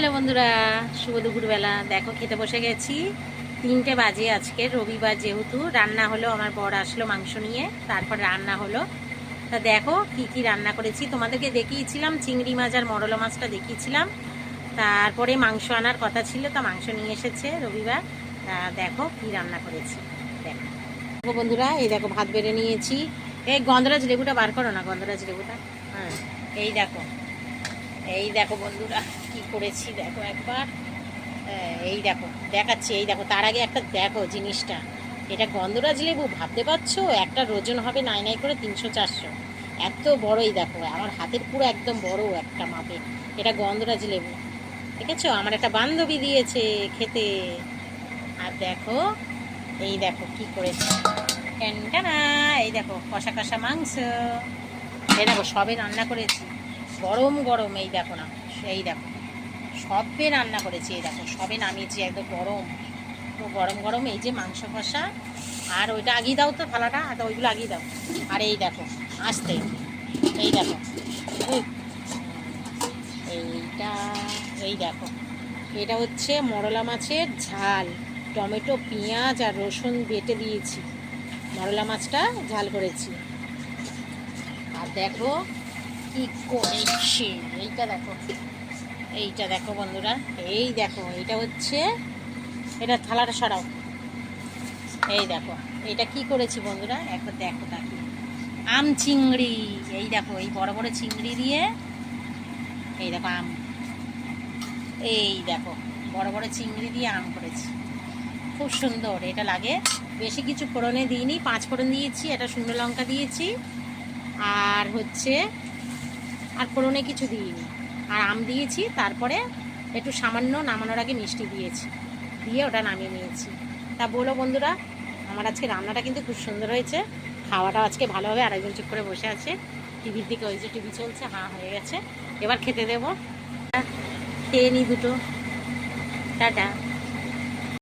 Hello বন্ধুরা, শুভ দুপুরবেলা। দেখো খেতে বসে গেছি, 3টে বাজে। আজকে রবিবার যেহেতু রান্না হলো, আমার বর আসলো মাংস নিয়ে, তারপর রান্না হলো। তা দেখো কি কি রান্না করেছি, তোমাদেরকে দেখিয়েছিলাম চিংড়ি মাছ আর মরলা মাছটা দেখিয়েছিলাম। তারপরে মাংস আনার কথা ছিল, তা মাংস নিয়ে এসেছে রবিবার। তা দেখো কি রান্না করেছি। দেখো বন্ধুরা, এই দেখো ভাত বেড়ে নিয়েছি। এই গন্ধরাজ লেবুটা বার করো না, গন্ধরাজ লেবুটা। হ্যাঁ, এই দেখো, এই দেখো বন্ধুরা কি করেছি দেখো একবার। এই দেখো দেখাচ্ছি, এই দেখো। তার আগে একটা দেখো জিনিসটা, এটা গন্ধরাজ লেবু, ভাবতে পারছো একটা ওজন হবে নাই নাই করে 300-400, এত বড়ই দেখো, আমার হাতের পুরো একদম বড় একটা মাপে। এটা গন্ধরাজ লেবু, দেখেছো? আমার একটা বান্ধবী দিয়েছে খেতে। আর দেখো, এই দেখো কি করেছি, ট্যানটানা, এই দেখো কষা কষা মাংস। এই দেখো সবে রান্না করেছি, গরম গরম। এই দেখো না, এই দেখো সবে রান্না করেছি, এই দেখো সবে নামিয়েছি, একদম গরম। তো গরম গরম এই যে মাংস কষা। আর ওইটা আগিয়ে দাও তো থালাটা, আর ওইগুলো আগিয়ে দাও। আর এই দেখো আসতে, এই দেখো উহ, এইটা, এই দেখো এটা হচ্ছে মরলা মাছের ঝাল, টমেটো পেঁয়াজ আর রসুন বেটে দিয়েছি, মরলা মাছটা ঝাল করেছি। আর দেখো কি করেছি, এইটা দেখো, এইটা দেখো বন্ধুরা, এই দেখো এটা হচ্ছে, এটা থালাটা সরাও। এই দেখো এটা কি করেছি বন্ধুরা, একবার দেখো তাকে, আম চিংড়ি। এই দেখো এই বড় বড় চিংড়ি দিয়ে, এই দেখো আম, এই দেখো বড় বড় চিংড়ি দিয়ে আম করেছি, খুব সুন্দর এটা লাগে। বেশি কিছু ফোড়নে দিইনি, 5 ফোড়ন দিয়েছি, এটা শুকনো লঙ্কা দিয়েছি, আর হচ্ছে আর ফোড়নে কিছু দিইনি, আর আম দিয়েছি। তারপরে একটু সামান্য নামানোর আগে মিষ্টি দিয়েছি, দিয়ে ওটা নামিয়ে নিয়েছি। তা বলো বন্ধুরা, আমার আজকে রান্নাটা কিন্তু খুব সুন্দর হয়েছে, খাওয়াটাও আজকে ভালো হবে। আর একজন চুপ করে বসে আছে টিভির দিকে, ওই যে টিভি চলছে, হ্যাঁ হয়ে গেছে, এবার খেতে দেবো। খেয়ে নিই দুটো, টাটা।